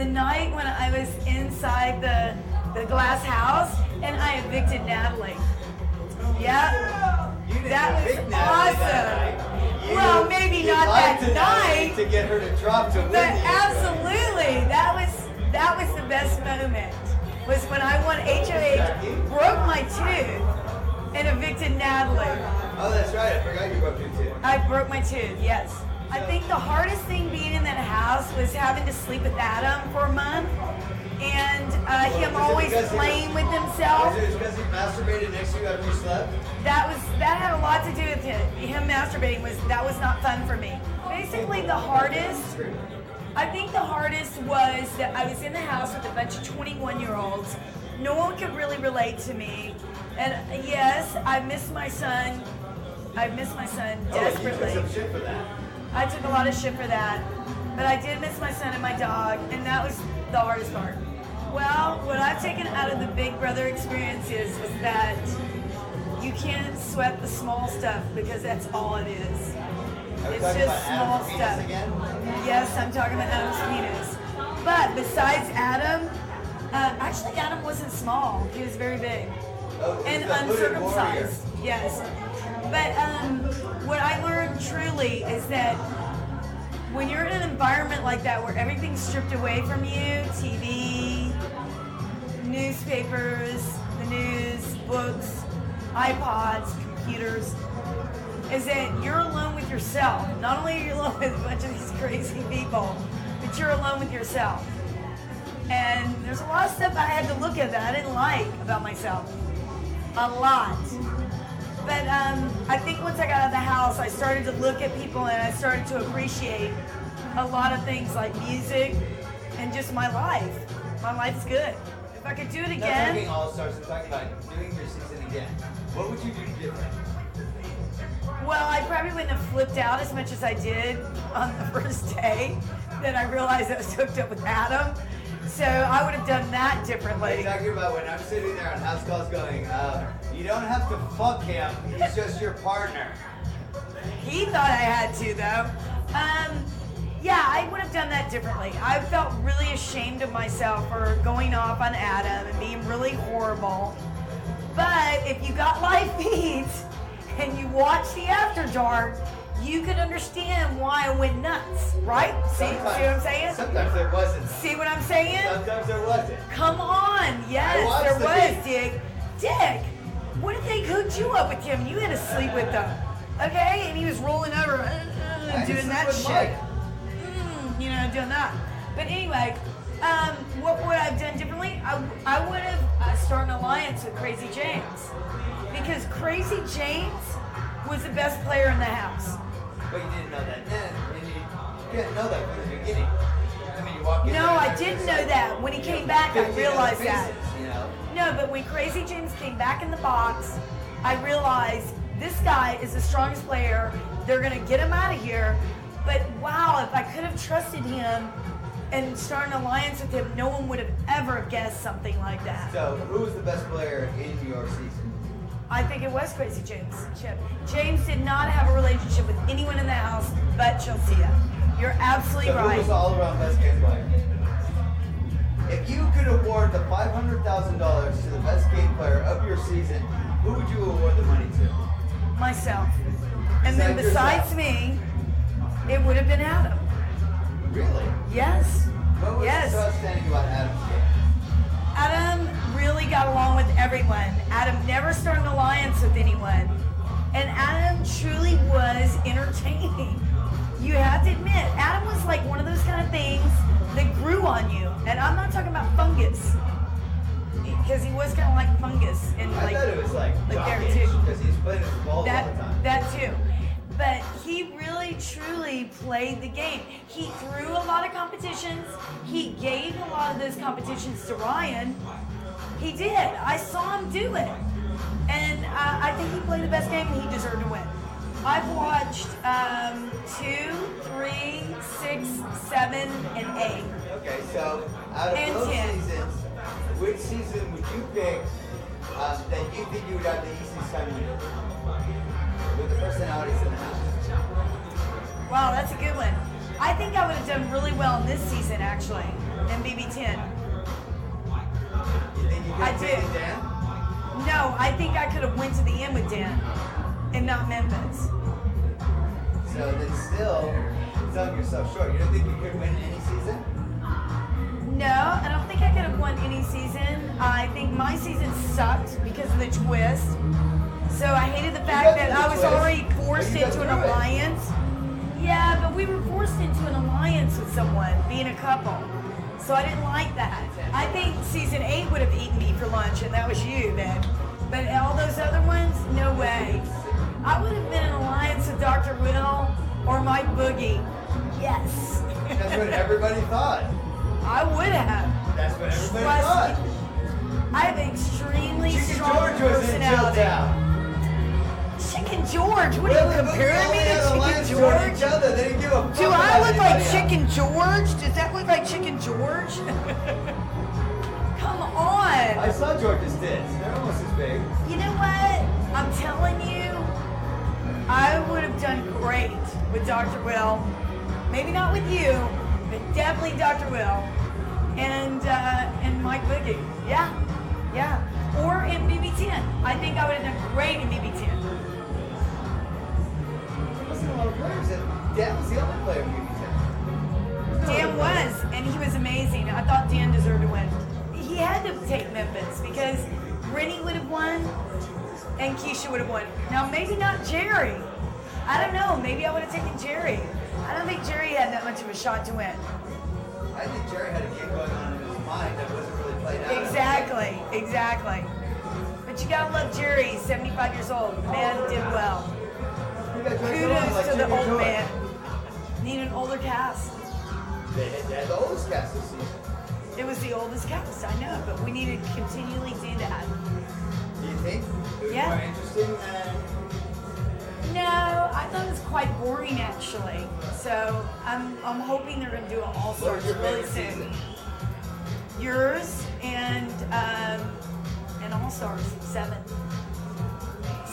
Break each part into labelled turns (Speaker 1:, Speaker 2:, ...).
Speaker 1: The night when I was inside the glass house and I evicted Natalie. Yeah. That was awesome. Well, maybe not that night.
Speaker 2: To get her to drop to win.
Speaker 1: But absolutely, that was the best moment. Was when I won HOH, broke my tooth, and evicted Natalie.
Speaker 2: Oh, that's right. I forgot you broke your tooth.
Speaker 1: I broke my tooth, yes. I think the hardest thing being in that house was having to sleep with Adam for a month, and him always playing with himself.
Speaker 2: Was it because he masturbated next to you after you slept?
Speaker 1: That had a lot to do with him masturbating. That was not fun for me. Basically, the hardest. I think the hardest was that I was in the house with a bunch of 21-year-olds. No one could really relate to me. And yes, I miss my son. I miss my son desperately.
Speaker 2: You took some shit for that.
Speaker 1: I took a lot of shit for that. But I did miss my son and my dog, and that was the hardest part. Well, what I've taken out of the Big Brother experience is that you can't sweat the small stuff because that's all it is. It's just small stuff. Yes, I'm talking about Adam's penis. But besides Adam, actually Adam wasn't small. He was very big. And uncircumcised. Yes. But what I learned truly is that when you're in an environment like that where everything's stripped away from you, TV, newspapers, the news, books, iPods, computers, is that you're alone with yourself. Not only are you alone with a bunch of these crazy people, but you're alone with yourself. And there's a lot of stuff I had to look at that I didn't like about myself. A lot. But I think once I got out of the house, I started to look at people and I started to appreciate a lot of things like music and just my life. My life's good. If I could do it again.
Speaker 2: Not talking All-Stars, I'm talking about doing your season again. What would you do different?
Speaker 1: Well, I probably wouldn't have flipped out as much as I did on the first day. Then I realized I was hooked up with Adam. So I would have done that differently.
Speaker 2: You're talking about when I'm sitting there on house calls going, you don't have to fuck him, he's just your partner.
Speaker 1: He thought I had to, though. Yeah, I would have done that differently. I felt really ashamed of myself for going off on Adam and being really horrible. But if you got live feeds and you watch the After Dark, you could understand why I went nuts, right? See what I'm saying?
Speaker 2: Sometimes there wasn't.
Speaker 1: See what I'm saying?
Speaker 2: Sometimes there wasn't.
Speaker 1: Come on, yes, there was, Dick. Dick, what if they hooked you up with him? You had to sleep with them, okay? And he was rolling over, doing that shit. Doing that. But anyway, what would I have done differently? I would have started an alliance with Crazy James. Because Crazy James was the best player in the house.
Speaker 2: But you didn't know that then, and you didn't know that from the beginning. I mean, you walk in.
Speaker 1: No, I didn't know that. When he came back, I realized that.
Speaker 2: You know?
Speaker 1: No, but when Crazy James came back in the box, I realized this guy is the strongest player. They're gonna get him out of here. But wow, if I could have trusted him and started an alliance with him, no one would have ever guessed something like that.
Speaker 2: So, who was the best player in your season?
Speaker 1: I think it was Crazy James. Chip. James did not have a relationship with anyone in the house but Chelsea. You're absolutely right.
Speaker 2: Who was the all-around best game player? If you could award the $500,000 to the best game player of your season, who would you award the money to?
Speaker 1: Myself. And then besides me, it would have been Adam.
Speaker 2: Really?
Speaker 1: Yes.
Speaker 2: What was so outstanding about Adam's game?
Speaker 1: Adam really got along with everyone. Adam never started an alliance with anyone. And Adam truly was entertaining. You have to admit, Adam was like one of those kind of things that grew on you. And I'm not talking about fungus. Because he was kind of like fungus. And
Speaker 2: I thought it was like
Speaker 1: there too.
Speaker 2: Because he's playing with the balls all the time.
Speaker 1: That too. But he really, truly played the game. He threw a lot of competitions. He gave a lot of those competitions to Ryan. He did. I saw him do it. And I think he played the best game and he deserved to win. I've watched 2, 3, 6, 7, and 8.
Speaker 2: Okay, so out of those
Speaker 1: 10.
Speaker 2: seasons, which season would you pick that you think you would have the easiest time with the personalities in the house?
Speaker 1: Wow, that's a good one. I think I would have done really well in this season, actually, in BB10.
Speaker 2: You think you could
Speaker 1: I
Speaker 2: have
Speaker 1: do.
Speaker 2: beaten Dan?
Speaker 1: No, I think I could have went to the end with Dan and not Memphis.
Speaker 2: So then still selling yourself short. You don't think you could win any season?
Speaker 1: No, I don't think I could have won any season. I think my season sucked because of the twist. So I hated the fact that I was already forced into an alliance. Yeah, but we were forced into an alliance with someone, being a couple. So I didn't like that. I think season 8 would have eaten me for lunch, and that was you then. But all those other ones, no way. I would have been in an alliance with Dr. Will or Mike Boogie. Yes.
Speaker 2: That's what everybody thought.
Speaker 1: I would have.
Speaker 2: That's what everybody
Speaker 1: Trust
Speaker 2: thought.
Speaker 1: me. I have an extremely
Speaker 2: Chicken
Speaker 1: strong
Speaker 2: George was in
Speaker 1: personality. Chicken George? What are you comparing me to Chicken George?
Speaker 2: Each other. They didn't give a fuck
Speaker 1: Do I
Speaker 2: about
Speaker 1: look like
Speaker 2: anybody else.
Speaker 1: Chicken George? Does that look like Chicken George? Come on.
Speaker 2: I saw George's tits. They're almost as big.
Speaker 1: You know what? I'm telling you, I would have done great with Dr. Will. Maybe not with you, but definitely Dr. Will. And Mike Boogie. Yeah. Yeah. Or in BB10. I think I would have done great in BB10.
Speaker 2: There wasn't a lot of players. Dan was the only player in BB10.
Speaker 1: Dan was, and he was amazing. I thought Dan deserved to win. He had to take Memphis because Rennie would have won and Keisha would have won. Now, maybe not Jerry. I don't know. Maybe I would have taken Jerry. I don't think Jerry had that much of a shot to win.
Speaker 2: I think Jerry had a game going on in his mind that wasn't really played out.
Speaker 1: Exactly. But you gotta love Jerry. He's 75 years old. The man did well.
Speaker 2: You got George going
Speaker 1: Kudos
Speaker 2: like
Speaker 1: to the
Speaker 2: Chicken
Speaker 1: old
Speaker 2: George.
Speaker 1: man. Need an older cast.
Speaker 2: They had the oldest cast this season.
Speaker 1: It was the oldest cast, I know, but we need to continually do that.
Speaker 2: Do you think it was
Speaker 1: Yeah.
Speaker 2: more interesting than...
Speaker 1: No, I thought it was quite boring actually. So I'm hoping they're gonna do an All
Speaker 2: What
Speaker 1: Stars
Speaker 2: was your
Speaker 1: really
Speaker 2: favorite
Speaker 1: soon.
Speaker 2: season?
Speaker 1: Yours and All Stars 7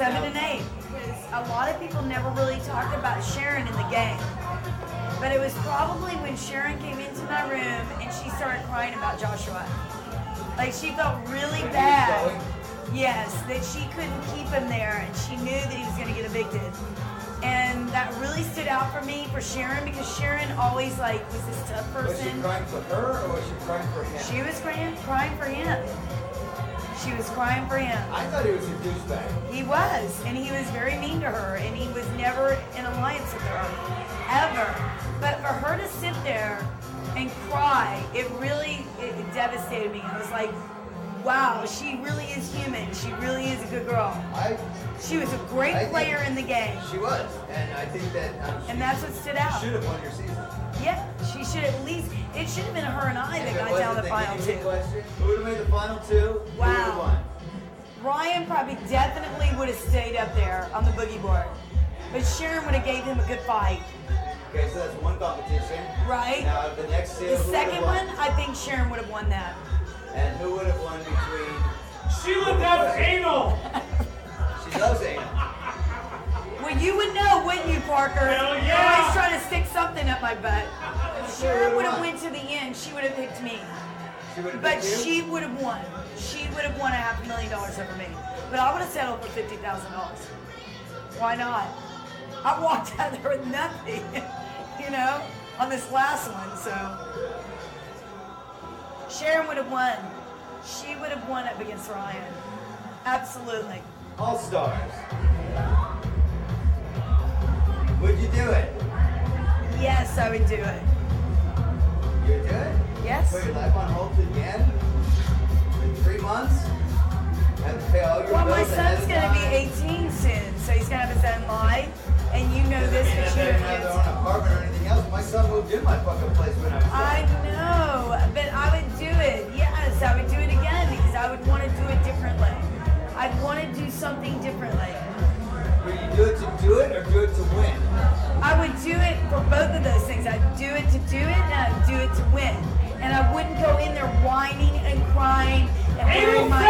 Speaker 1: and 8. Because a lot of people never really talked about Sharon in the game. But it was probably when Sharon came into my room and she started crying about Joshua. Like she felt really bad. Yes, that she couldn't keep him there and she knew that he was going to get evicted. And that really stood out for me for Sharon because Sharon always like was this tough
Speaker 2: Was she
Speaker 1: person.
Speaker 2: crying for her or was she crying for him?
Speaker 1: She was crying for him. She was crying for him.
Speaker 2: I thought he was a douchebag.
Speaker 1: He was, and he was very mean to her, and he was never in alliance with her, ever. But for her to sit there and cry, it devastated me. I was like, wow, she really is human. She really is a good girl. She was a great player in the game.
Speaker 2: She was, and I think that...
Speaker 1: And that's what stood out.
Speaker 2: She should have won your season.
Speaker 1: Yeah, she should at least, it should have been her and I that
Speaker 2: If it
Speaker 1: got down
Speaker 2: wasn't
Speaker 1: the final
Speaker 2: Give me
Speaker 1: two.
Speaker 2: a question, who would have made the final two? Who would have
Speaker 1: Wow.
Speaker 2: won?
Speaker 1: Ryan probably definitely would have stayed up there on the boogie board. But Sharon would have gave him a good fight.
Speaker 2: Okay, so that's one competition.
Speaker 1: Right.
Speaker 2: Now the next two.
Speaker 1: The
Speaker 2: who
Speaker 1: second
Speaker 2: would have
Speaker 1: one, I think Sharon would have won that.
Speaker 2: And who would have won between?
Speaker 3: Sheila does anal.
Speaker 2: She loves anal.
Speaker 1: Well, you would know, wouldn't you, Parker?
Speaker 3: Hell
Speaker 1: You're
Speaker 3: yeah.
Speaker 1: always trying to stick something up my butt. If Sharon would have went to the end, she would have picked me.
Speaker 2: She would have
Speaker 1: But
Speaker 2: picked you?
Speaker 1: she would have won. She would have won $500,000 over me. But I would have settled for $50,000. Why not? I walked out there with nothing, you know, on this last one, so. Sharon would have won. She would have won up against Ryan. Absolutely.
Speaker 2: All Stars. Would you do it?
Speaker 1: Yes, I would do it.
Speaker 2: You would do it?
Speaker 1: Yes.
Speaker 2: Put your life on hold to the end? In 3 months? Have to pay all your
Speaker 1: Well, my
Speaker 2: bills ahead
Speaker 1: son's
Speaker 2: of
Speaker 1: going to be
Speaker 2: time?
Speaker 1: 18 soon, so he's going to have his own life. And you know this,
Speaker 2: Doesn't mean
Speaker 1: but
Speaker 2: that
Speaker 1: you
Speaker 2: they
Speaker 1: don't
Speaker 2: have their
Speaker 1: get
Speaker 2: own apartment or anything else. My son moved in my fucking place when I was
Speaker 1: I
Speaker 2: young.
Speaker 1: know, but I would do it. Yes, I would do it again because I would want to do it differently. I'd want to do something differently.
Speaker 2: Would you do it to do it or do it to win?
Speaker 1: I would do it for both of those things. I'd do it to do it, and I'd do it to win. And I wouldn't go in there whining and crying and wearing my